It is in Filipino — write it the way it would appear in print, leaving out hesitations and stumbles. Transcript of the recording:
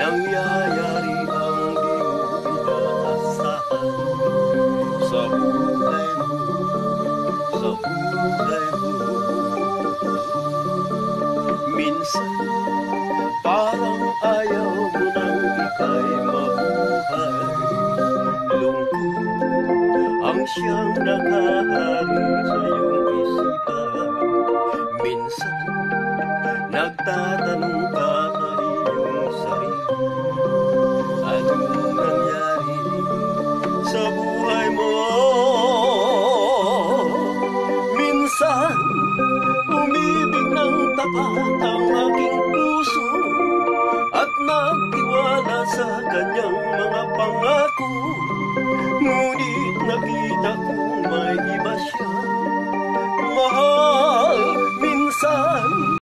nangyayari ang di mo inaasahan sa buhay mo, sa buhay mo. Minsan parang ayaw mo nang ika'y mabuhay. Lungkot ang siyang nakahari sa iyong isipan. Minsan nagtatanong ka sa iyong sarili, anong nangyari sa buhay mo? Minsan umibig ng tapat ang aking puso at nagtiwala sa kanyang mga pangako. Ngunit nakita kong may iba siya